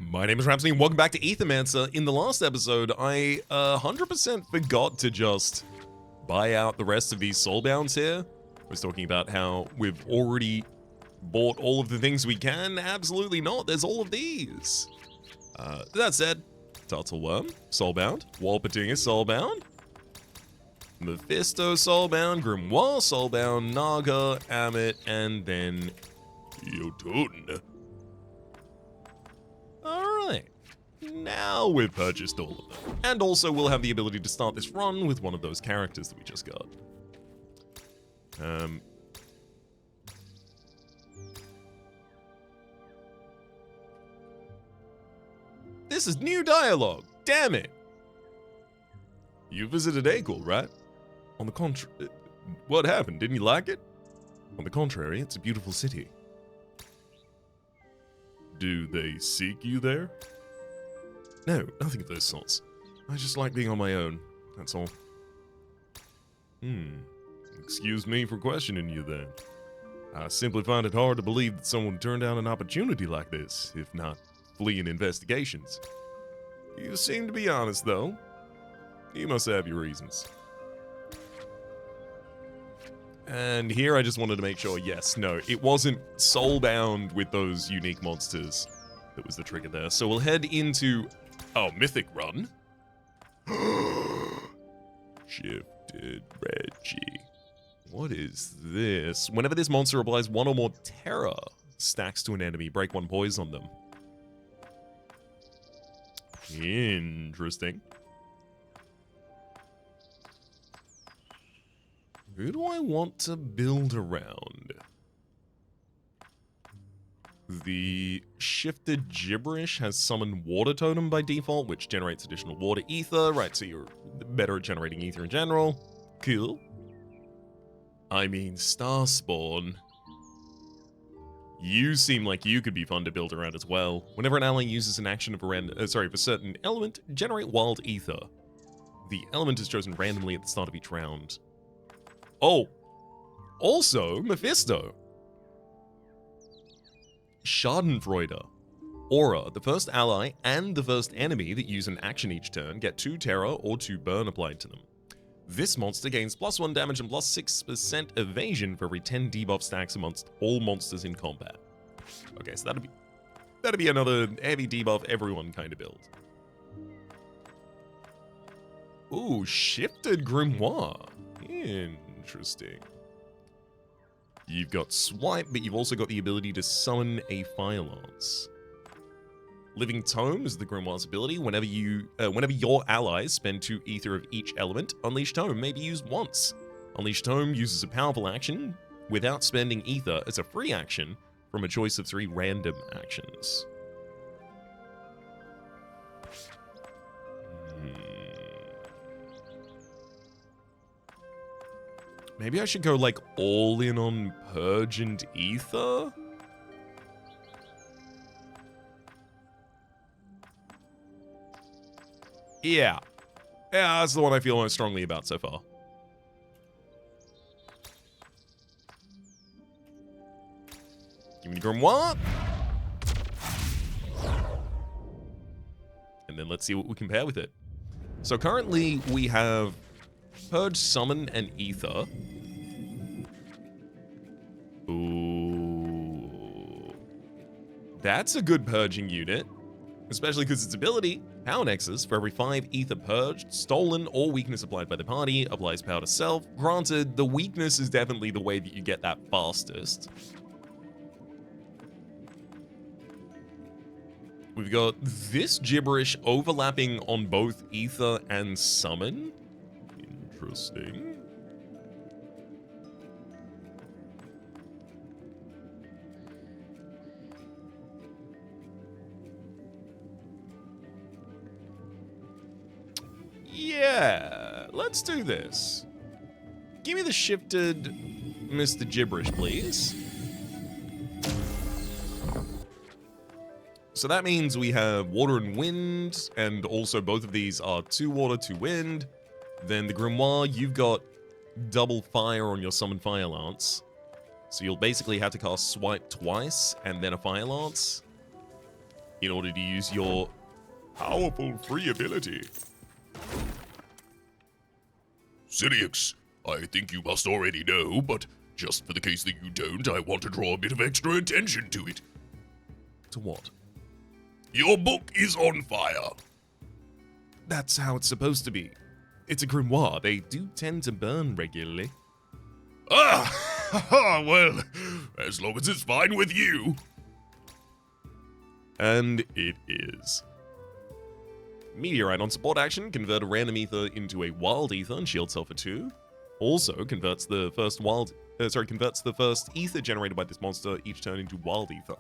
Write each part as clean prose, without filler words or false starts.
My name is Rhapsody and welcome back to Aethermancer. In the last episode, I 100% forgot to just buy out the rest of these soulbounds here. I was talking about how we've already bought all of the things we can. Absolutely not, there's all of these. That said, Turtleworm, soulbound. Walpatinga, soulbound. Mephisto, soulbound. Grimoire, soulbound. Naga, Amit, and then Jotun. Alright, now we've purchased all of them. And also we'll have the ability to start this run with one of those characters that we just got. This is new dialogue, damn it! You visited Aegul, right? On the contrary, what happened, didn't you like it? On the contrary, it's a beautiful city. Do they seek you there? No, nothing of those sorts. I just like being on my own, that's all. Excuse me for questioning you then. I simply find it hard to believe that someone would turn down an opportunity like this, if not fleeing investigations. You seem to be honest, though. You must have your reasons. And here I just wanted to make sure, yes, no, it wasn't soulbound with those unique monsters that was the trigger there. So we'll head into, mythic run. Shifted Reggie. What is this? Whenever this monster applies one or more terror stacks to an enemy, break one poise on them. Interesting. Who do I want to build around? The Shifted Gibberish has summoned Water Totem by default, which generates additional water ether. Right, so you're better at generating ether in general. Cool. I mean, Starspawn. You seem like you could be fun to build around as well. Whenever an ally uses an action of a certain element, generate wild ether. The element is chosen randomly at the start of each round. Oh, also Mephisto. Schadenfreude. Aura, the first ally and the first enemy that use an action each turn get 2 terror or 2 burn applied to them. This monster gains +1 damage and +6% evasion for every 10 debuff stacks amongst all monsters in combat. Okay, so that'd be another heavy debuff everyone kind of build. Ooh, Shifted Grimoire. Interesting. You've got Swipe, but you've also got the ability to summon a Fire Lance. Living Tome is the Grimoire's ability. Whenever your allies spend 2 ether of each element, Unleash Tome may be used once. Unleash Tome uses a powerful action without spending ether as a free action from a choice of 3 random actions. Maybe I should go like all in on Purge and Ether? Yeah, that's the one I feel most strongly about so far. Give me the Grimoire. And then let's see what we compare with it. So currently we have Purge, Summon, and Ether. Ooh. That's a good purging unit. Especially because its ability, Power Nexus, for every 5 ether purged, stolen, or weakness applied by the party, applies power to self. Granted, the weakness is definitely the way that you get that fastest. We've got this gibberish overlapping on both ether and summon. Interesting. Yeah, let's do this. Give me the Shifted Mr. Gibberish, please. So that means we have Water and Wind, and also both of these are 2 Water, 2 Wind. Then the Grimoire, you've got double fire on your Summon Fire Lance. So you'll basically have to cast Swipe twice, and then a Fire Lance. in order to use your powerful free ability. Sirius, I think you must already know, but just for the case that you don't, I want to draw a bit of extra attention to it. To what? Your book is on fire. That's how it's supposed to be. It's a grimoire. They do tend to burn regularly. Ah, well, as long as it's fine with you. And it is. Meteorite on support action, convert a random ether into a wild ether and shield self for 2. Also converts the first ether generated by this monster each turn into wild ether.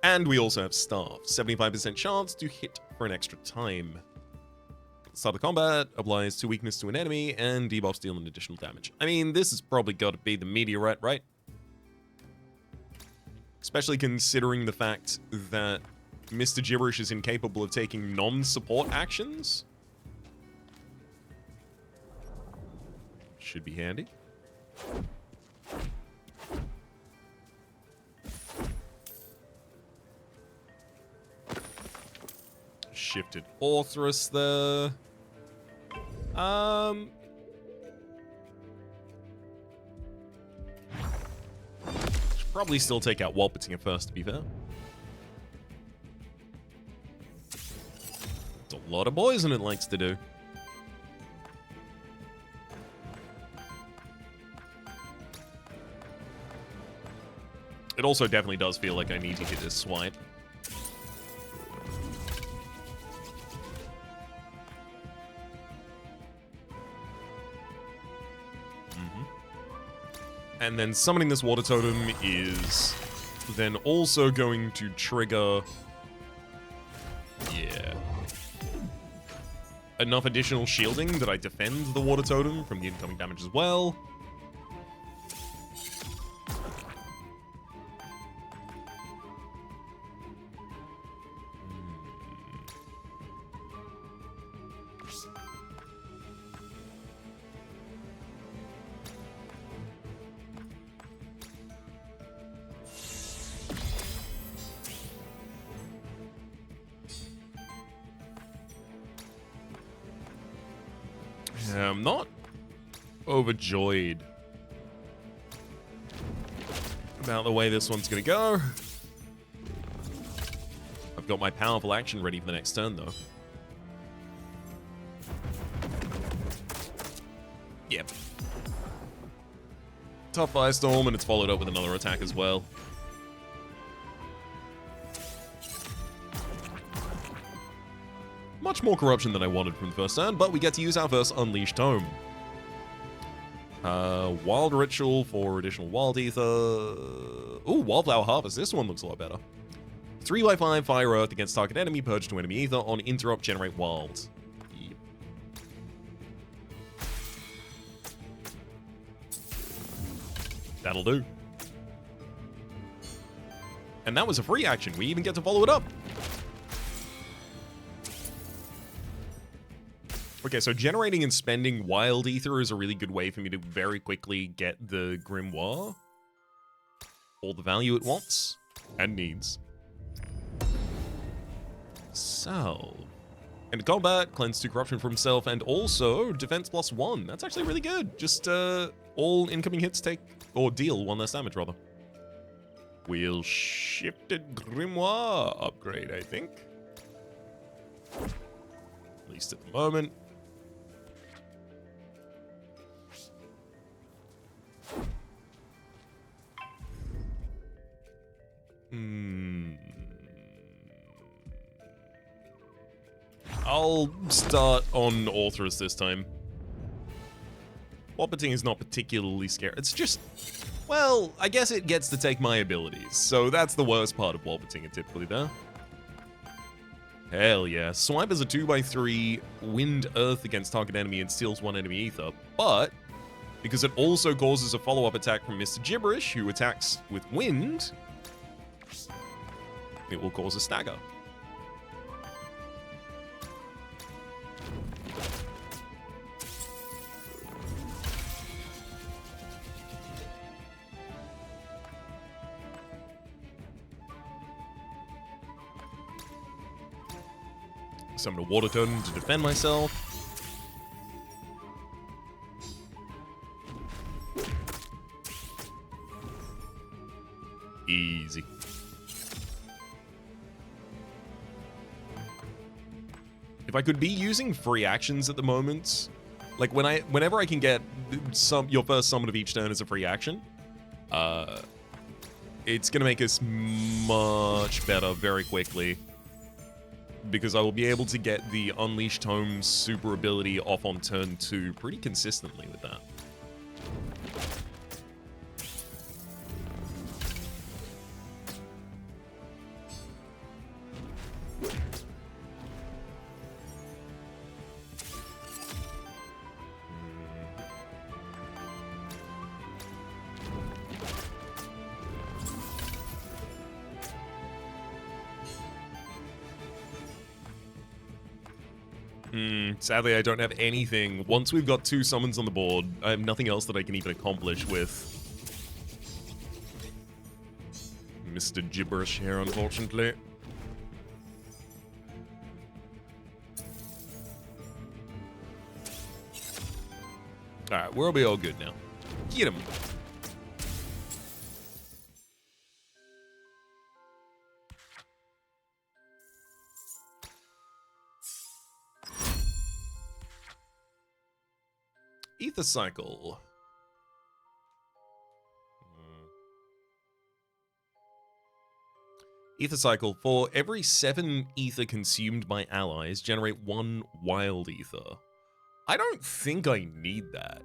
And we also have staff, 75% chance to hit for an extra time. Start of combat, applies 2 weakness to an enemy, and debuffs deal an additional damage. I mean, this has probably got to be the meteorite, right? Especially considering the fact that Mr. Gibberish is incapable of taking non-support actions. Should be handy. Shifted Orthrus there. Should probably still take out Walpertinger first, to be fair. It's a lot of poison it likes to do. It also definitely does feel like I need to hit this swipe. And then summoning this water totem is then also going to trigger... Yeah. Enough additional shielding that I defend the water totem from the incoming damage as well. I'm not overjoyed about the way this one's gonna go. I've got my powerful action ready for the next turn, though. Yep. Tough Firestorm, and it's followed up with another attack as well. Much more corruption than I wanted from the first turn, but we get to use our first Unleashed Tome. Wild Ritual for additional Wild Ether. Ooh, Wildflower Harvest. This one looks a lot better. 3/5 Fire Earth against target enemy, purge to enemy ether. On interrupt, generate wild. Yep. That'll do. And that was a free action. We even get to follow it up. Okay, so generating and spending Wild Ether is a really good way for me to very quickly get the Grimoire. All the value it wants and needs. So, into combat, cleanse 2 corruption from himself, and also defense +1. That's actually really good. Just all incoming hits take, or deal 1 less damage, rather. We'll Shifted Grimoire upgrade, I think. At least at the moment. I'll start on Orthrus this time. Walpertinger is not particularly scary. It's just, well, I guess it gets to take my abilities, so that's the worst part of Walpertinger typically there. Hell yeah. Swipe is a 2/3 Wind Earth against target enemy and steals 1 enemy ether, but because it also causes a follow-up attack from Mr. Gibberish, who attacks with Wind, it will cause a stagger. Summon a water totem to defend myself. Easy. If I could be using free actions at the moment, like whenever I can get your first summon of each turn as a free action, it's gonna make us much better very quickly. Because I will be able to get the Unleashed Tome's super ability off on turn 2 pretty consistently with that. Sadly, I don't have anything. Once we've got 2 summons on the board, I have nothing else that I can even accomplish with Mr. Gibberish here, unfortunately. Alright, we'll be all good now. Get him. Ether Cycle. Ether Cycle. For every 7 ether consumed by allies, generate 1 wild ether. I don't think I need that.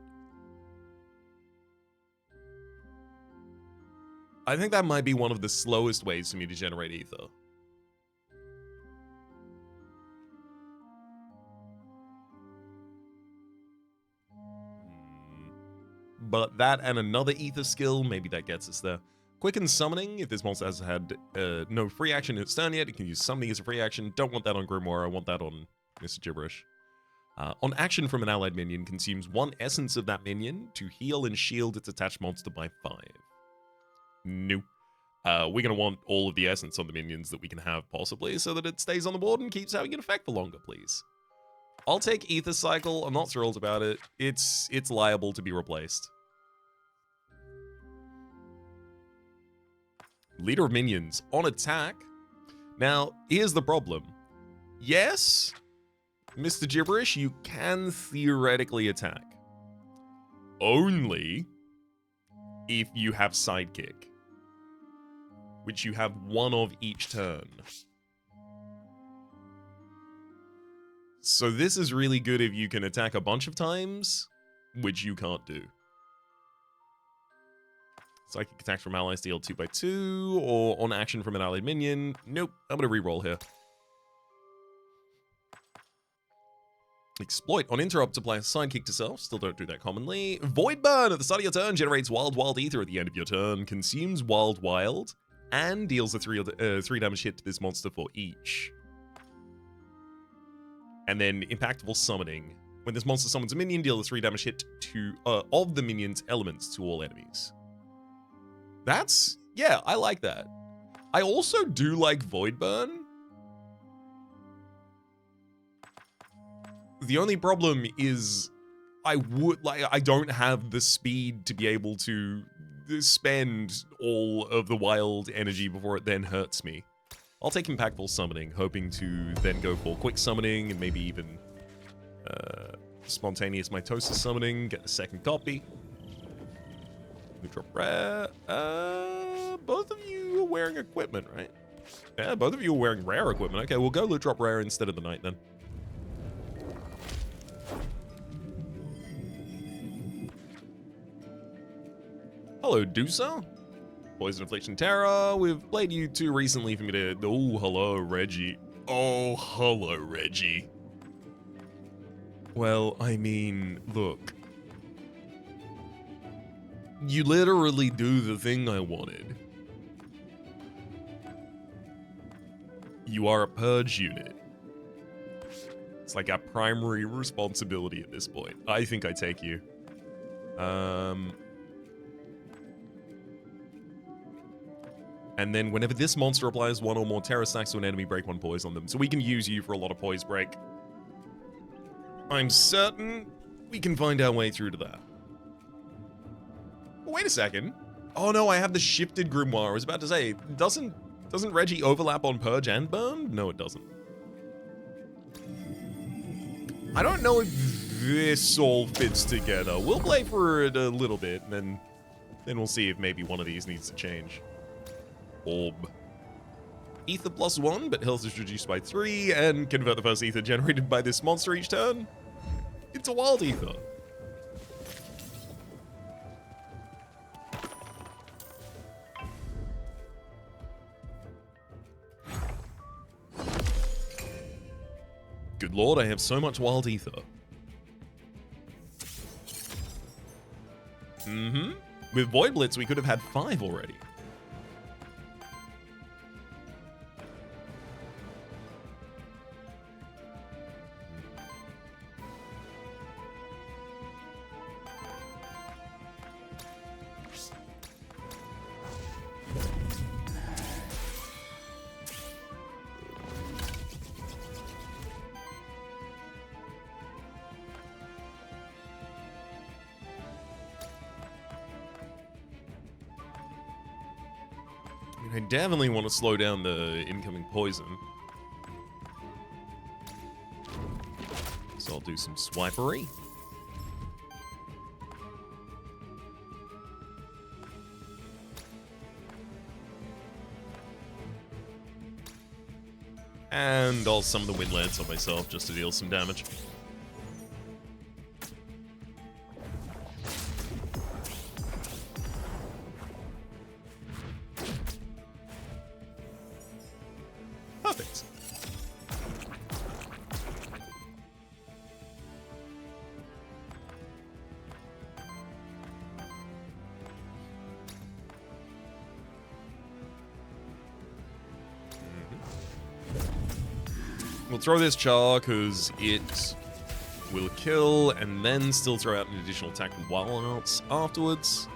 I think that might be one of the slowest ways for me to generate ether. But that and another ether skill, maybe that gets us there. Quicken summoning, if this monster has had no free action in its turn yet, it can use summoning as a free action. Don't want that on Grimoire, I want that on Mr. Gibberish. On action from an allied minion, consumes 1 essence of that minion to heal and shield its attached monster by 5. Nope. We're going to want all of the essence on the minions that we can have, possibly, so that it stays on the board and keeps having an effect for longer, please. I'll take Ether Cycle. I'm not thrilled about it. It's liable to be replaced. Leader of Minions on attack. Now, here's the problem. Yes, Mr. Gibberish, you can theoretically attack. Only if you have Sidekick, which you have 1 of each turn. So this is really good if you can attack a bunch of times, which you can't do. Psychic attacks from allies deal 2/2, or on action from an allied minion. Nope, I'm gonna reroll here. Exploit. On interrupt, apply a sidekick to self. Still don't do that commonly. Void Burn. At the start of your turn, generates wild ether at the end of your turn. Consumes wild, and deals a 3 damage hit to this monster for each. And then Impactful Summoning. When this monster summons a minion, deal a 3 damage hit to of the minion's elements to all enemies. That's... yeah, I like that. I also do like Void Burn. The only problem is I don't have the speed to be able to spend all of the wild energy before it then hurts me. I'll take Impactful Summoning, hoping to then go for Quick Summoning and maybe even Spontaneous Mitosis Summoning, get the second copy. Loot drop rare. Both of you are wearing equipment, right? Yeah, both of you are wearing rare equipment. Okay, we'll go loot drop rare instead of the knight then. Hello, Dusa. Poison, Affliction, Terror. We've played you too recently for me to... oh, hello, Reggie. Oh, hello, Reggie. Well, I mean, look. You literally do the thing I wanted. You are a purge unit. It's like our primary responsibility at this point. I think I take you. And then whenever this monster applies one or more terror stacks to an enemy, break one poise on them. So we can use you for a lot of poise break. I'm certain we can find our way through to that. Wait a second. Oh no, I have the shifted grimoire. I was about to say, doesn't Reggie overlap on Purge and Burn? No, it doesn't. I don't know if this all fits together. We'll play for it a little bit, and then we'll see if maybe one of these needs to change. Orb. Ether +1, but health is reduced by 3, and convert the first ether generated by this monster each turn. It's a wild ether. Good lord, I have so much wild ether. With Void Blitz, we could have had 5 already. I definitely want to slow down the incoming poison. So I'll do some swipery. And I'll summon the Windlance on myself just to deal some damage. Perfect. We'll throw this char because it will kill and then still throw out an additional attack with wild arts afterwards.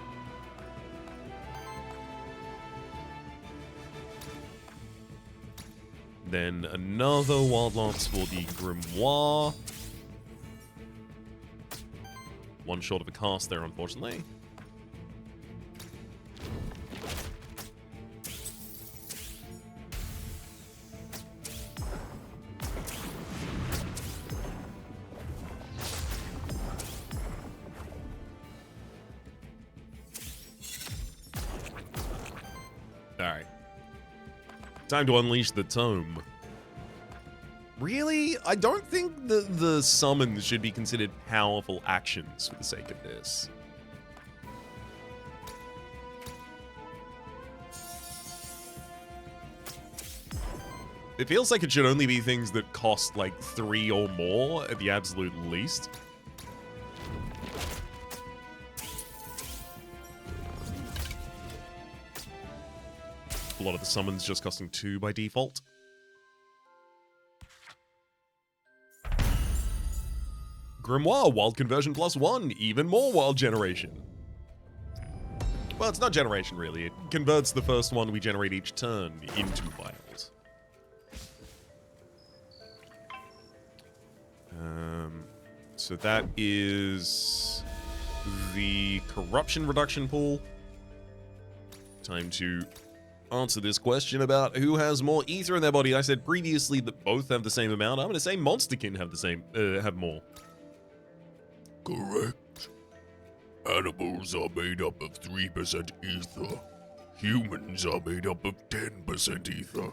Then another wild lance for the grimoire. One short of a cast there, unfortunately. Alright. Time to unleash the tome. Really? I don't think the summons should be considered powerful actions for the sake of this. It feels like it should only be things that cost like 3 or more at the absolute least. A lot of the summons just costing 2 by default. Grimoire, wild conversion +1, even more wild generation. Well, it's not generation really, it converts the first one we generate each turn into wild. So that is the corruption reduction pool. Time to answer this question about who has more ether in their body. I said previously that both have the same amount. I'm going to say Monsterkin have the same, have more. Correct. Animals are made up of 3% ether. Humans are made up of 10% ether.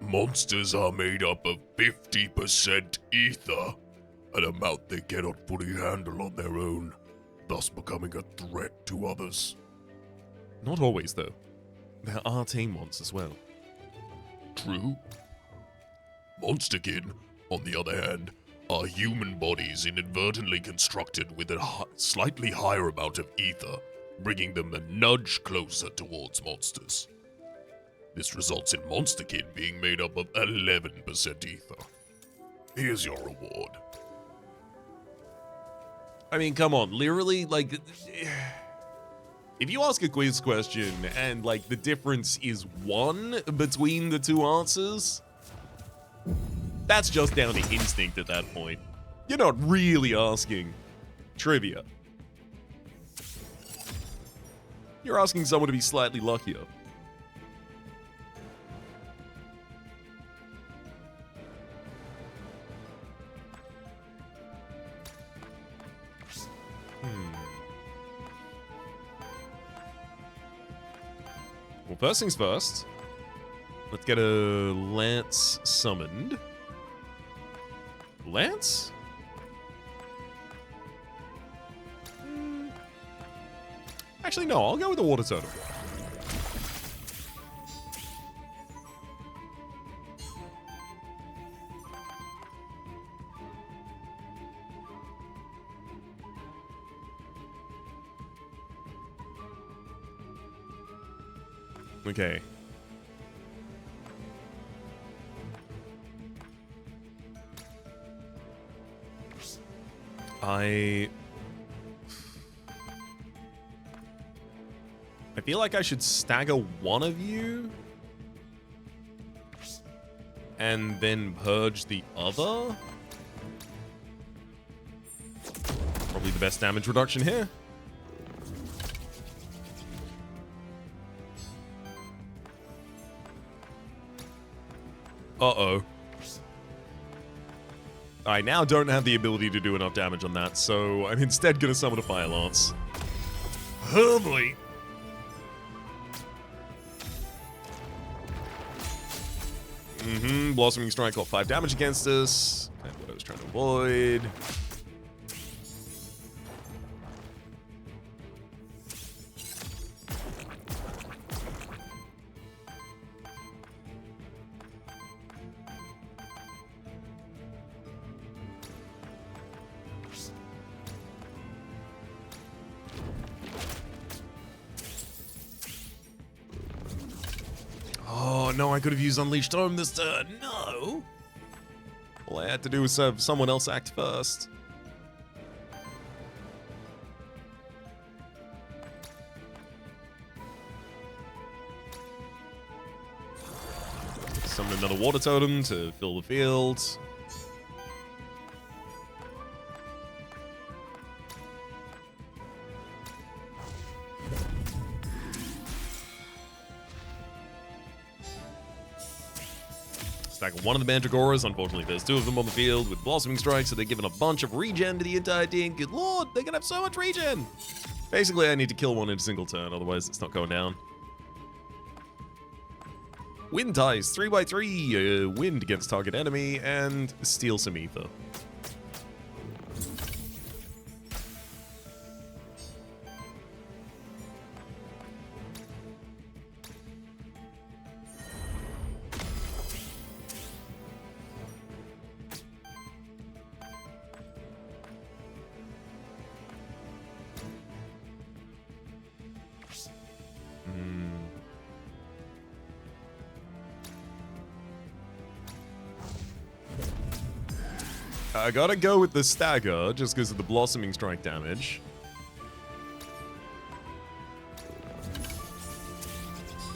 Monsters are made up of 50% ether, an amount they cannot fully handle on their own, thus becoming a threat to others. Not always, though. There are tame ones as well. True. Monsterkin, on the other hand, are human bodies inadvertently constructed with a slightly higher amount of ether, bringing them a nudge closer towards monsters. This results in Monsterkin being made up of 11% ether. Here's your reward. I mean, come on, literally, like... If you ask a quiz question and, like, the difference is 1 between the two answers, that's just down to instinct at that point. You're not really asking trivia. You're asking someone to be slightly luckier. Well, first things first, let's get a Lance summoned. Lance? Actually, no, I'll go with the water totem. Okay. I feel like I should stagger one of you and then purge the other. Probably the best damage reduction here. Uh-oh. I now don't have the ability to do enough damage on that, so I'm instead gonna summon a Fire Lance. Oh boy. Blossoming Strike got 5 damage against us. Kind of what I was trying to avoid. Oh, no, I could have used Unleashed Home this turn. No! All I had to do was have someone else act first. Summon another Water Totem to fill the field. Stack one of the Mandragoras. Unfortunately, there's 2 of them on the field with Blossoming Strike, so they're giving a bunch of regen to the entire team. Good lord, they're gonna have so much regen! Basically, I need to kill one in a single turn, otherwise it's not going down. Wind Ties, 3x3, wind against target enemy, and steal some ether. I gotta go with the stagger, just because of the Blossoming Strike damage.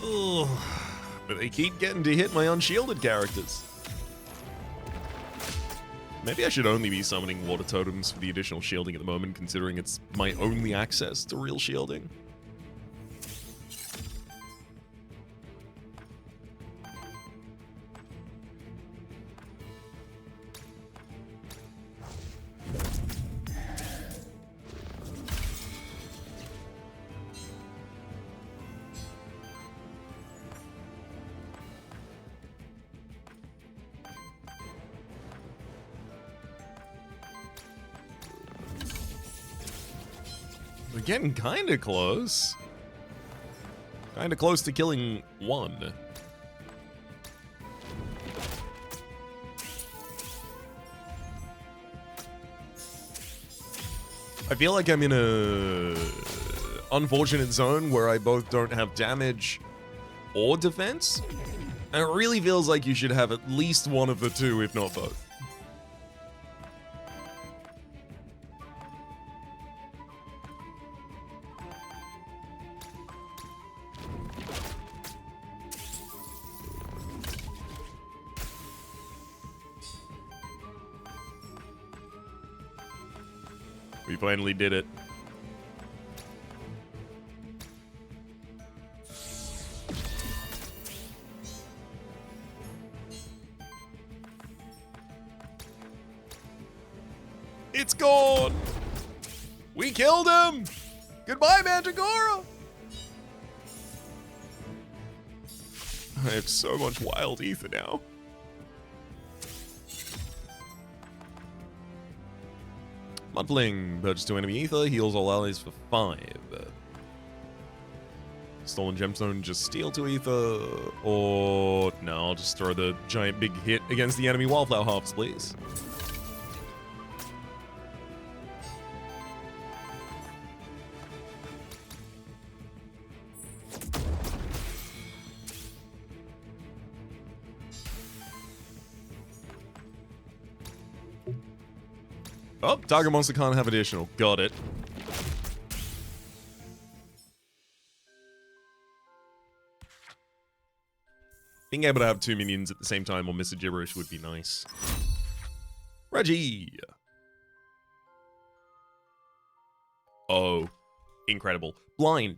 Ugh. But they keep getting to hit my unshielded characters. Maybe I should only be summoning Water Totems for the additional shielding at the moment, considering it's my only access to real shielding. We're getting kind of close. Kind of close to killing one. I feel like I'm in a unfortunate zone where I both don't have damage or defense. And it really feels like you should have at least one of the two, if not both. We finally did it. It's gone! We killed him! Goodbye, Mandragora! I have so much wild ether now. Mudfling, purchase 2 enemy ether, heals all allies for 5. Stolen gemstone, just steal 2 ether, or no, I'll just throw the giant big hit against the enemy wildflower harvest, please. Oh, target monster can't have additional. Got it. Being able to have 2 minions at the same time on Mr. Gibberish would be nice. Reggie! Oh, incredible. Blind.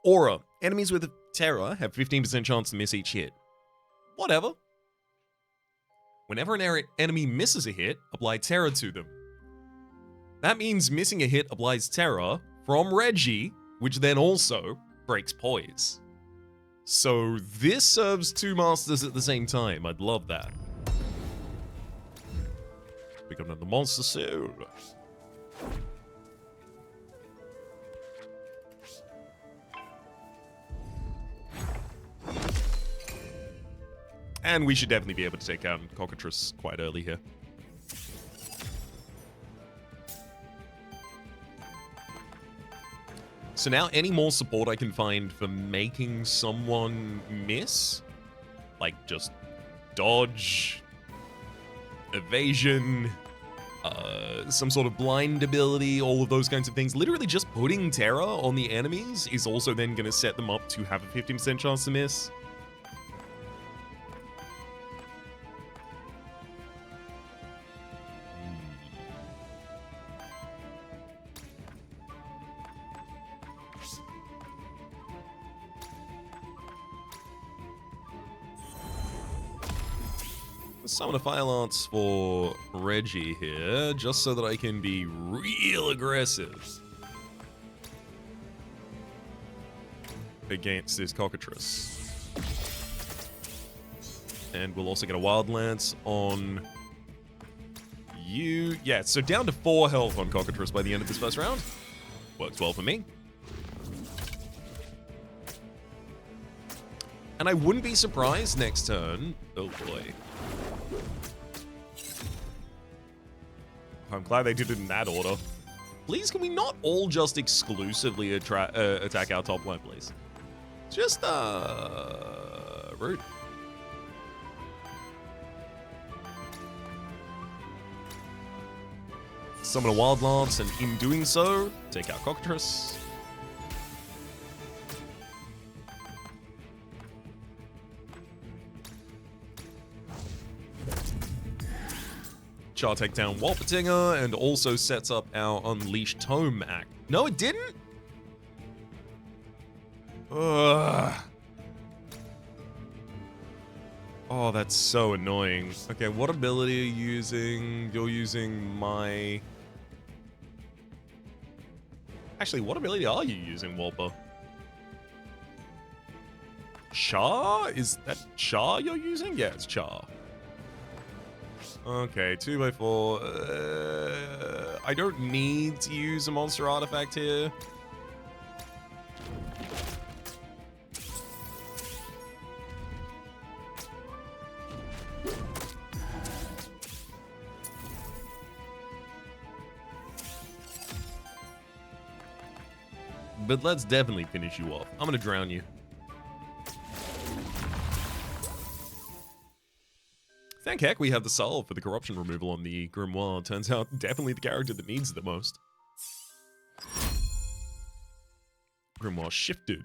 Aura. Enemies with terror have 15% chance to miss each hit. Whatever. Whenever an enemy misses a hit, apply terror to them. That means missing a hit applies terror from Reggie, which then also breaks poise. So this serves 2 masters at the same time. I'd love that. Become another monster soon. And we should definitely be able to take out Cockatrice quite early here. So now any more support I can find for making someone miss, like just dodge, evasion, some sort of blind ability, all of those kinds of things. Literally just putting terror on the enemies is also then going to set them up to have a 15% chance to miss. Summon a Fire Lance for Reggie here, just so that I can be real aggressive against this Cockatrice. And we'll also get a Wild Lance on you. Yeah, so down to 4 health on Cockatrice by the end of this first round. Works well for me. And I wouldn't be surprised next turn. Oh boy. I'm glad they did it in that order. Please, can we not all just exclusively attack our top line, please? Just, rude. Summon a Wild Lance, and in doing so, take out Cockatrice. Char take down Walpertinger, and also sets up our Unleashed Tome act. No, it didn't? Ugh. Oh, that's so annoying. Okay, what ability are you using? You're using my... Actually, what ability are you using, Walper? Char? Is that Char you're using? Yeah, it's Char. Okay, 2x4. I don't need to use a monster artifact here. But let's definitely finish you off. I'm gonna drown you. Thank heck we have the solve for the corruption removal on the Grimoire. Turns out definitely the character that needs it the most. Grimoire shifted.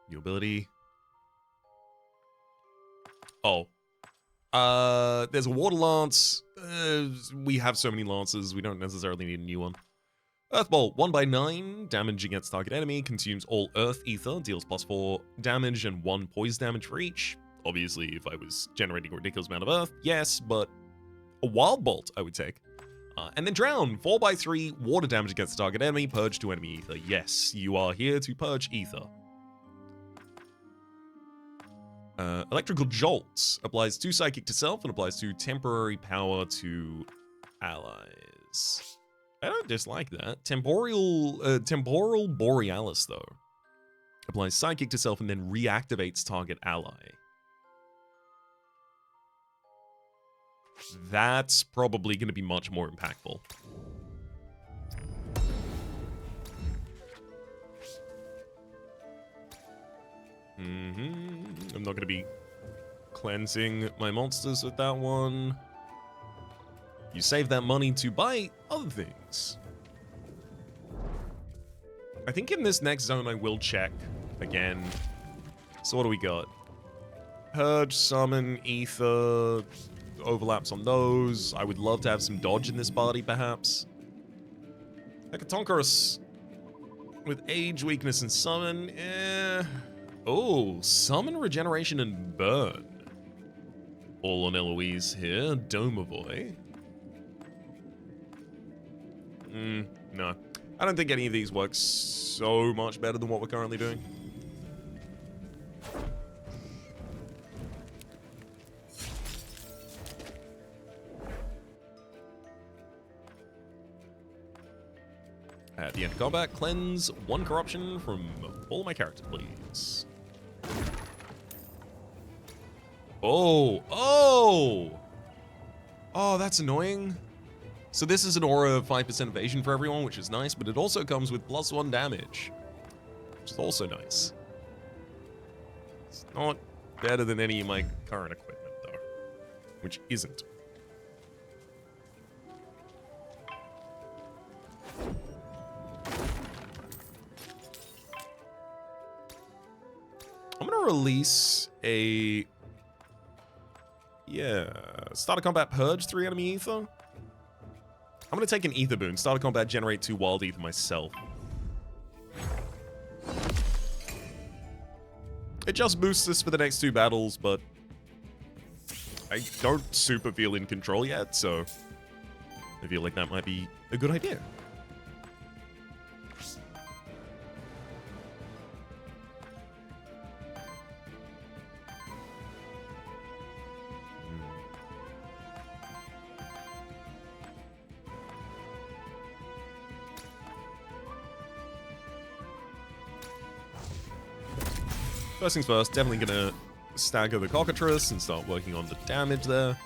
New ability. Oh. There's a water lance. We have so many lances, we don't necessarily need a new one. Earth Bolt, 1/9, damage against target enemy, consumes all Earth Ether, deals +4 damage and 1 poise damage for each. Obviously, if I was generating a ridiculous amount of Earth, yes, but a Wild Bolt I would take. And then Drown, 4/3, water damage against the target enemy, purge to enemy ether. Yes, you are here to purge ether. Electrical Jolt, applies 2 psychic to self and applies 2 temporary power to allies. I don't dislike that. Temporal Borealis, though. Applies psychic to self and then reactivates target ally. That's probably going to be much more impactful. I'm not going to be cleansing my monsters with that one. You save that money to buy other things. I think in this next zone I will check again. So what do we got? Purge, summon, ether, overlaps on those. I would love to have some dodge in this party, perhaps. Hecatonchirus with age, weakness, and summon. Oh, summon, regeneration, and burn. All on Eloise here. Domovoy. No. I don't think any of these work so much better than what we're currently doing. At the end of combat, cleanse 1 corruption from all my characters, please. Oh, that's annoying. So this is an aura of 5% evasion for everyone, which is nice, but it also comes with +1 damage, which is also nice. It's not better than any of my current equipment, though, which isn't. I'm gonna release a... Yeah, start a combat purge 3 enemy ether. I'm gonna take an ether boon. Start a combat, generate 2 wild ether myself. It just boosts us for the next 2 battles, but I don't super feel in control yet, so I feel like that might be a good idea. First things first, definitely gonna stagger the Cockatrice and start working on the damage there.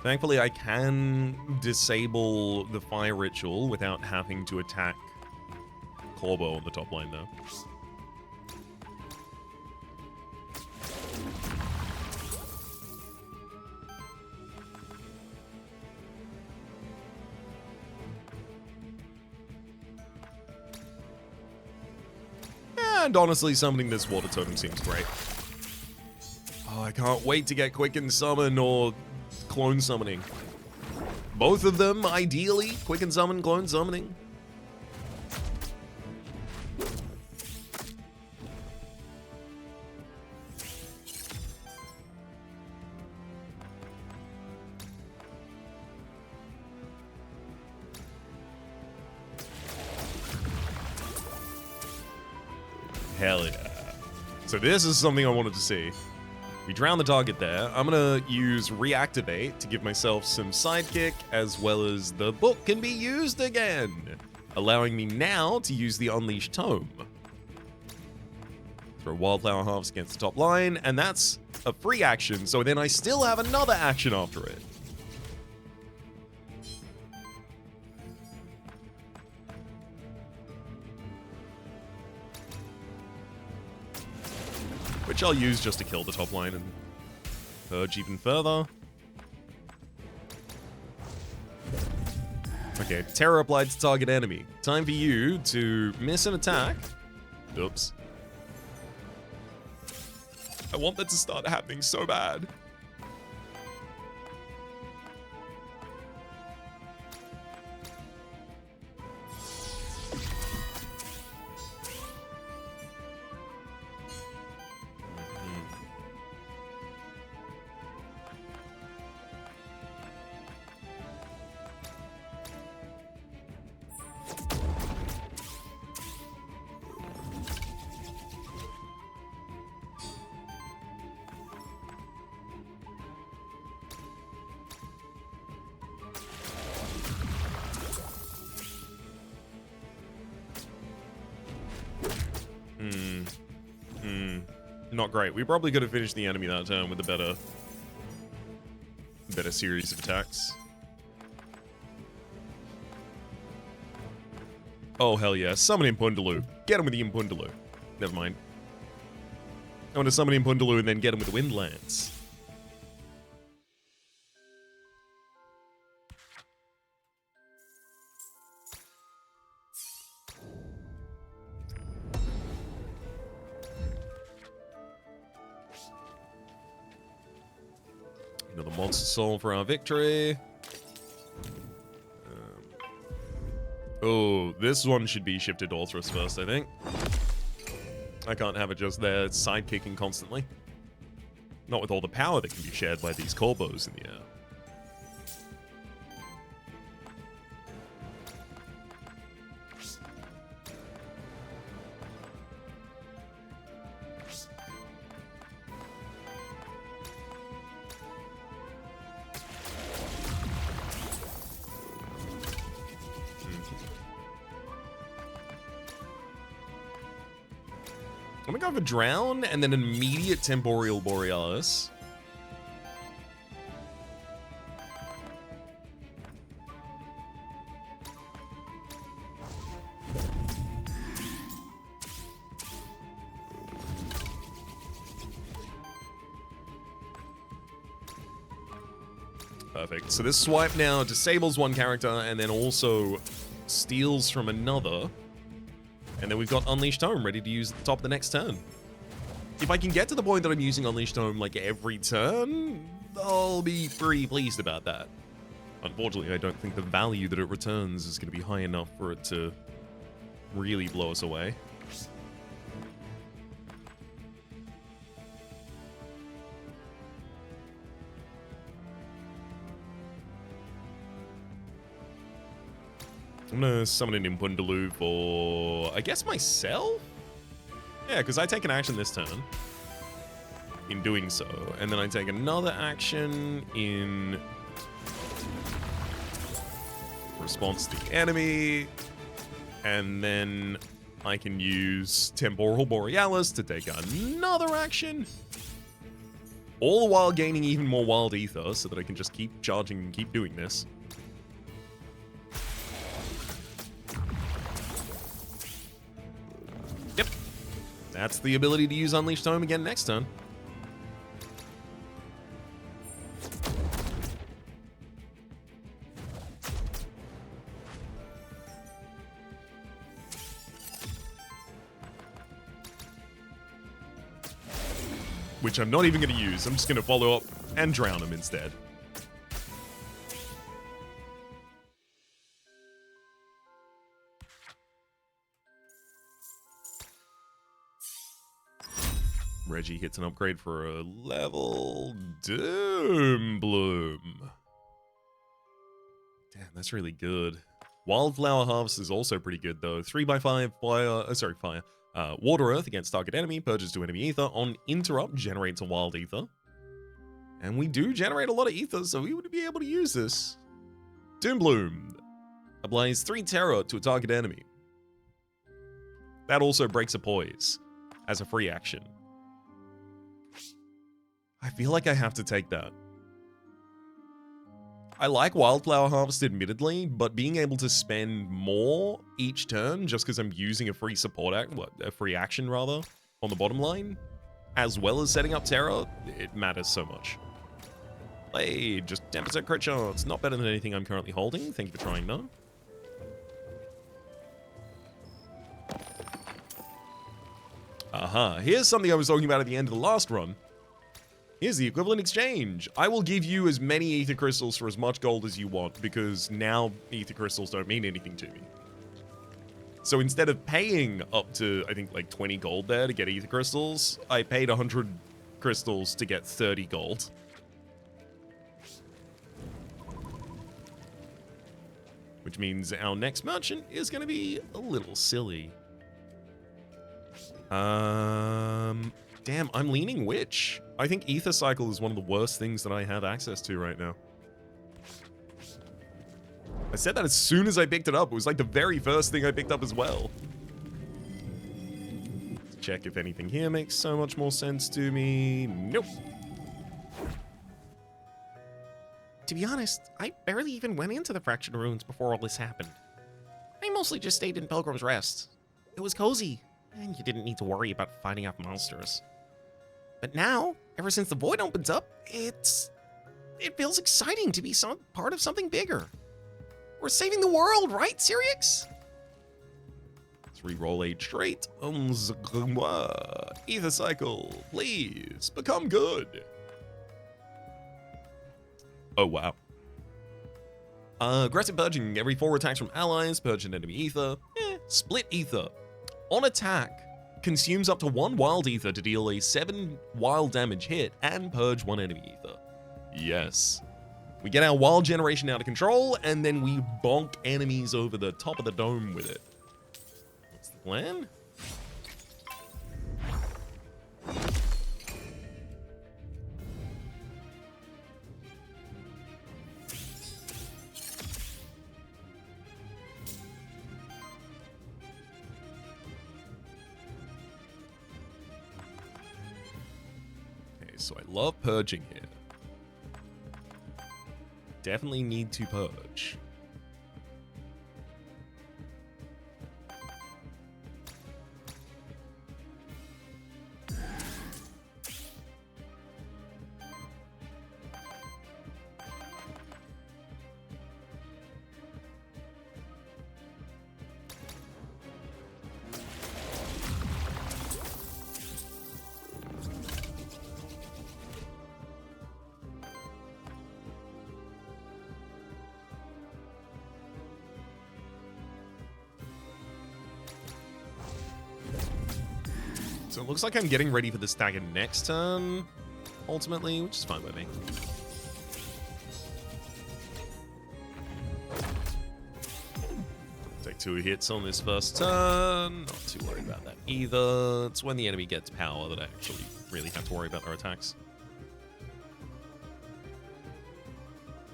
Thankfully, I can disable the fire ritual without having to attack Corbo on the top line, though. And honestly, summoning this water totem seems great. Oh, I can't wait to get Quicken Summon or Clone Summoning. Both of them, ideally. Quicken Summon, Clone Summoning. Hell yeah. So this is something I wanted to see. We drown the target there. I'm gonna use Reactivate to give myself some sidekick, as well as the book can be used again, allowing me now to use the Unleashed Tome. Throw Wildflower Harvest against the top line, and that's a free action, so then I still have another action after it. Which I'll use just to kill the top line and purge even further. Okay, terror applied to target enemy. Time for you to miss an attack. Oops. I want that to start happening so bad. not great. We probably could have finished the enemy that turn with a better series of attacks. Oh, hell yeah. Summon Impundaloo. Get him with the Impundaloo. Never mind. I want to summon Impundaloo and then get him with the Wind Lance. Another Monster Soul for our victory. Oh, this one should be shifted to Orthrus first, I think. I can't have it just there sidekicking constantly. Not with all the power that can be shared by these corbos in the air. I'm gonna go for Drown and then an immediate Temporal Borealis. Perfect. So this swipe now disables one character and then also steals from another. And then we've got Unleashed Tome ready to use at the top of the next turn. If I can get to the point that I'm using Unleashed Tome like every turn, I'll be pretty pleased about that. Unfortunately, I don't think the value that it returns is going to be high enough for it to really blow us away. I'm gonna summon an Impundaloo for, I guess, myself? Yeah, because I take an action this turn in doing so, and then I take another action in response to the enemy, and then I can use Temporal Borealis to take another action, all the while gaining even more Wild Ether so that I can just keep charging and keep doing this. That's the ability to use Unleashed Tome again next turn. Which I'm not even going to use. I'm just going to follow up and drown him instead. Reggie hits an upgrade for a level Doom Bloom. Damn, that's really good. Wildflower Harvest is also pretty good though. 3x5 fire, Water Earth against target enemy, purges 2 enemy ether. On interrupt, generates a wild ether. And we do generate a lot of ether, so we would be able to use this. Doom Bloom applies 3 terror to a target enemy. That also breaks a poise as a free action. I feel like I have to take that. I like Wildflower Harvest admittedly, but being able to spend more each turn just because I'm using a free a free action rather, on the bottom line, as well as setting up Terror, it matters so much. Blade, just 10% crit chance, not better than anything I'm currently holding. Thank you for trying though. Aha, here's something I was talking about at the end of the last run. Here's the equivalent exchange. I will give you as many ether crystals for as much gold as you want, because now ether crystals don't mean anything to me. So instead of paying up to, I think, like 20 gold there to get ether crystals, I paid 100 crystals to get 30 gold. Which means our next merchant is going to be a little silly. Damn, I'm leaning Witch. I think Ether Cycle is one of the worst things that I have access to right now. I said that as soon as I picked it up. It was like the very first thing I picked up as well. Let's check if anything here makes so much more sense to me. Nope. To be honest, I barely even went into the Fractured Ruins before all this happened. I mostly just stayed in Pilgrim's Rest. It was cozy, and you didn't need to worry about fighting off monsters. But now, ever since the Void opens up, it feels exciting to be part of something bigger. We're saving the world, right, Sirix? Let's re-roll a trait. Ether cycle, please become good. Oh, wow. Aggressive purging. Every 4 attacks from allies, purge an enemy ether. Split ether. On attack, consumes up to 1 wild ether to deal a 7 wild damage hit and purge 1 enemy ether. Yes. We get our wild generation out of control, and then we bonk enemies over the top of the dome with it. What's the plan? So I love purging here. Definitely need to purge. So it looks like I'm getting ready for the stagger next turn, ultimately, which is fine by me. Take 2 hits on this first turn. Not too worried about that either. It's when the enemy gets power that I actually really have to worry about their attacks.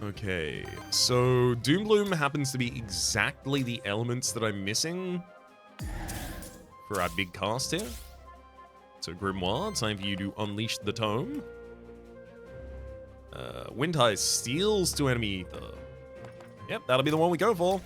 Okay, so Doombloom happens to be exactly the elements that I'm missing for our big cast here. So Grimoire, time for you to unleash the tome. Windhigh steals to enemy ether. Yep, that'll be the one we go for.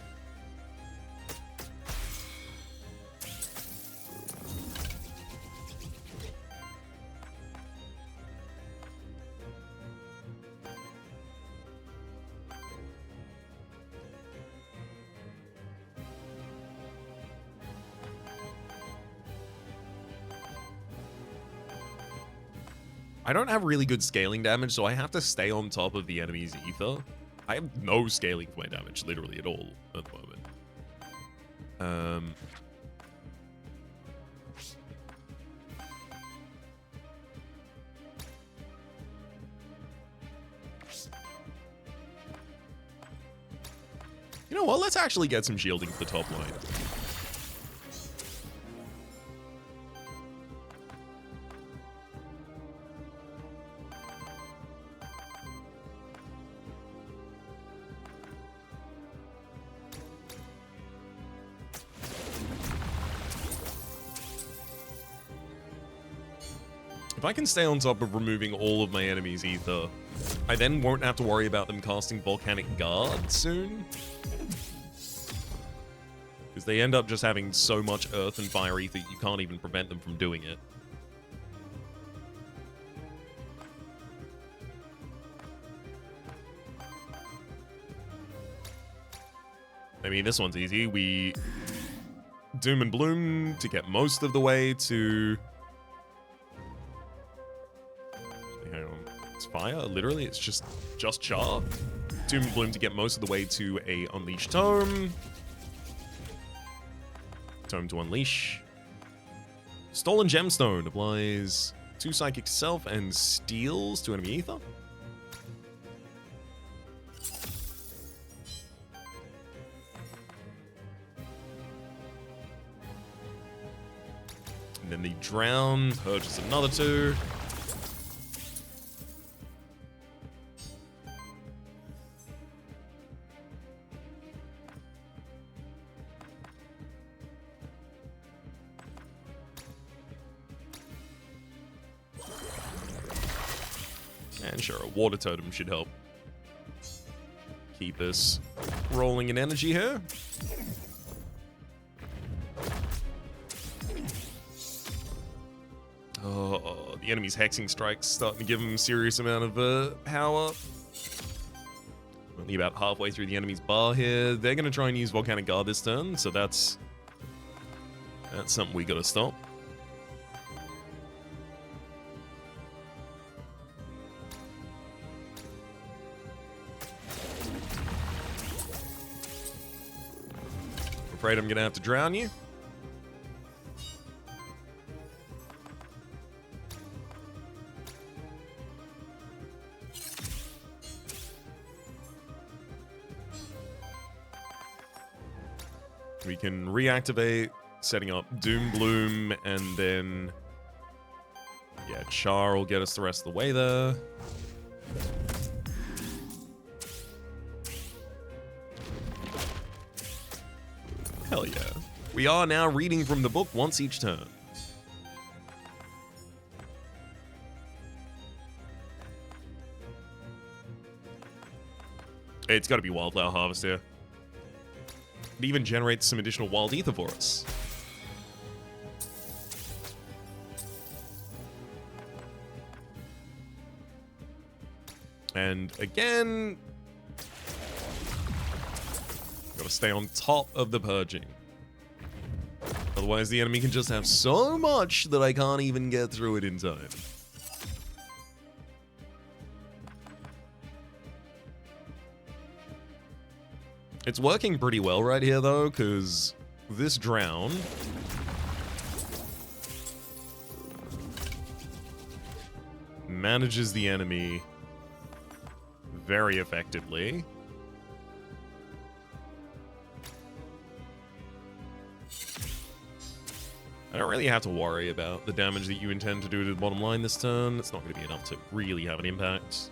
I don't have really good scaling damage, so I have to stay on top of the enemy's ether. I have no scaling for my damage, literally at all, at the moment. You know what? Let's actually get some shielding for the top line. If I can stay on top of removing all of my enemies' ether, I then won't have to worry about them casting Volcanic Guard soon. Because they end up just having so much earth and fire ether, you can't even prevent them from doing it. I mean, this one's easy. We Doom and Bloom to get most of the way to... Hang on. It's fire? Literally, it's just char. Doom and Bloom to get most of the way to a Unleash Tome. Tome to Unleash. Stolen Gemstone applies 2 Psychic Self and steals to enemy ether. And then the Drown purges another 2. And sure, a water totem should help keep us rolling in energy here. Oh, the enemy's hexing strike's starting to give him a serious amount of power. Only about halfway through the enemy's bar here. They're going to try and use Volcanic Guard this turn, so that's something we got to stop. Afraid I'm going to have to drown you. We can reactivate, setting up Doom Bloom, and then, yeah, Char will get us the rest of the way there. Hell yeah. We are now reading from the book once each turn. It's got to be Wildflower Harvest here. It even generates some additional wild ether for us. And again, gotta stay on top of the purging. Otherwise the enemy can just have so much that I can't even get through it in time. It's working pretty well right here, though, because this drown manages the enemy very effectively. I don't really have to worry about the damage that you intend to do to the bottom line this turn. It's not going to be enough to really have an impact.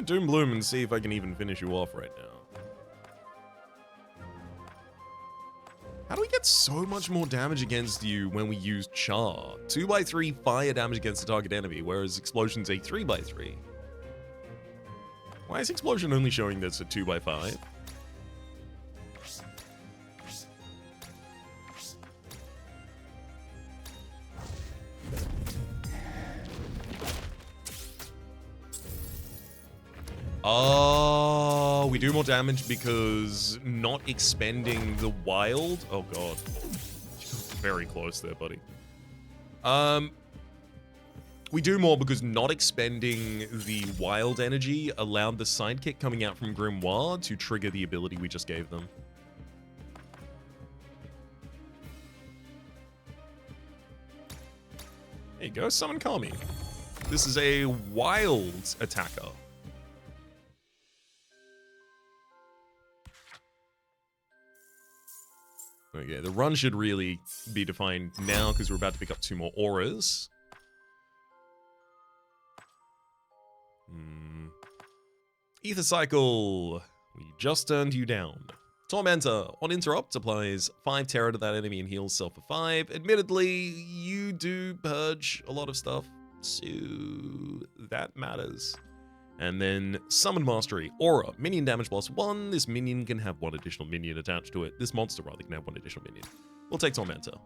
Doom Bloom and see if I can even finish you off right now. How do we get so much more damage against you when we use Char? 2x3 fire damage against the target enemy, whereas Explosion's a 3x3. Why is Explosion only showing that's a 2x5? Oh, we do more damage because not expending the wild. Oh god, very close there, buddy. We do more because not expending the wild energy allowed the sidekick coming out from Grimoire to trigger the ability we just gave them. There you go, summon Kami. This is a wild attacker. Okay, the run should really be defined now because we're about to pick up 2 more auras. Ether Cycle. We just turned you down. Tormentor. On interrupt, applies 5 terror to that enemy and heals self for 5. Admittedly, you do purge a lot of stuff, so that matters. And then Summon Mastery. Aura. Minion damage +1. This minion can have 1 additional minion attached to it. This monster, rather, can have 1 additional minion. We'll take Tormentor.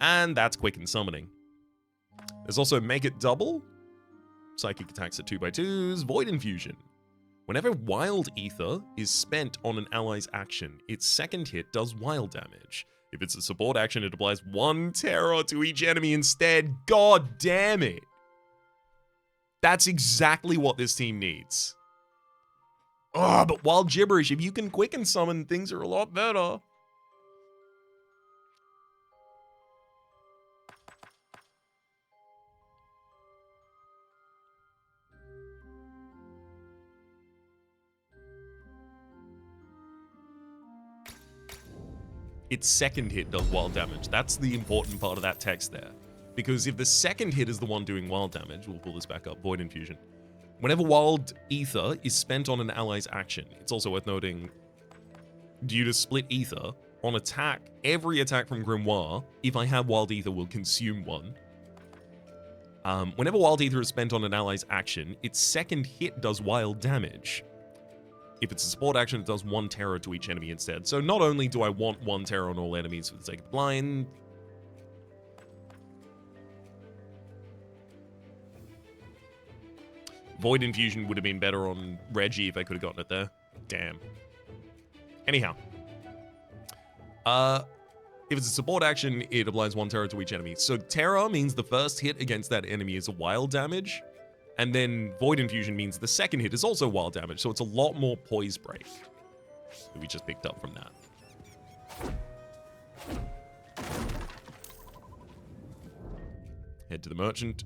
And that's Quicken Summoning. There's also Make It Double. Psychic attacks at 2x2s. Void Infusion. Whenever Wild Ether is spent on an ally's action, its second hit does wild damage. If it's a support action, it applies 1 terror to each enemy instead. God damn it. That's exactly what this team needs. Oh, but Wild Gibberish, if you can Quicken Summon, things are a lot better. Its second hit does wild damage. That's the important part of that text there. Because if the second hit is the one doing wild damage, we'll pull this back up, Void Infusion. Whenever Wild Ether is spent on an ally's action, it's also worth noting, due to Split Ether, on attack, every attack from Grimoire, if I have Wild Ether, will consume one. Whenever Wild Ether is spent on an ally's action, its second hit does wild damage. If it's a support action, it does 1 terror to each enemy instead. So not only do I want 1 terror on all enemies for the sake of blind, Void Infusion would have been better on Reggie if I could have gotten it there. Damn. Anyhow. If it's a support action, it applies 1 terror to each enemy. So terror means the first hit against that enemy is a wild damage. And then Void Infusion means the second hit is also wild damage. So it's a lot more poise break that we just picked up from that. Head to the merchant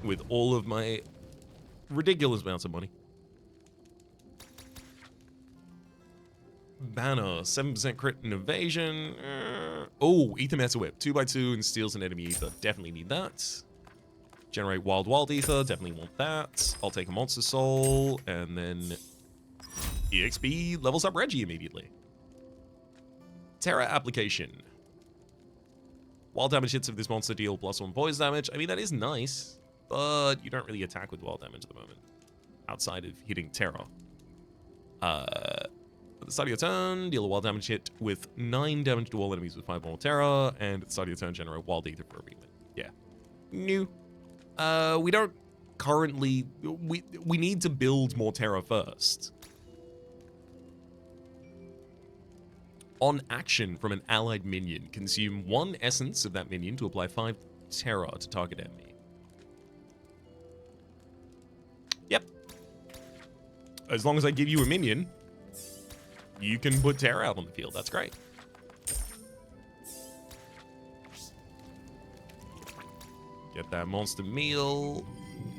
with all of my ridiculous amounts of money. Banner, 7% crit and evasion. Oh, Aethermancer Whip, 2x2 and steals an enemy ether. Definitely need that. Generate wild ether, definitely want that. I'll take a monster soul, and then EXP levels up Reggie immediately. Terra application. Wild damage hits of this monster deal +1 poise damage. I mean, that is nice, but you don't really attack with wild damage at the moment, outside of hitting Terra. At the start of your turn, deal a wild damage hit with 9 damage to all enemies with 5 more Terra, and at the start of your turn, generate wild ether for a beatment. Yeah. New. We don't currently... We need to build more Terra first. On action from an allied minion, consume 1 essence of that minion to apply 5 Terra to target enemy. Yep. As long as I give you a minion, you can put Terra out on the field. That's great. Get that monster meal.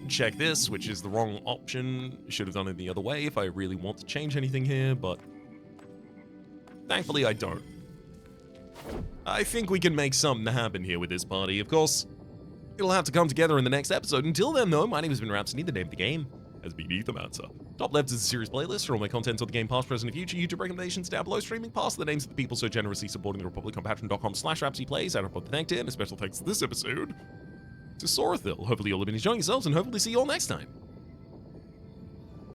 Check this, which is the wrong option. Should have done it the other way if I really want to change anything here, but thankfully I don't. I think we can make something happen here with this party. Of course, it'll have to come together in the next episode. Until then, though, my name has been Rhapsody. The name of the game has been Aethermancer. Top left is a series playlist for all my content on the game, past, present, and future. YouTube recommendations down below. Streaming past the names of the people so generously supporting the Republic on patreon.com/RhapsodyPlays. And a thank you, and a special thanks to this episode to Sorathil. Hopefully you'll have been enjoying yourselves, and hopefully see you all next time.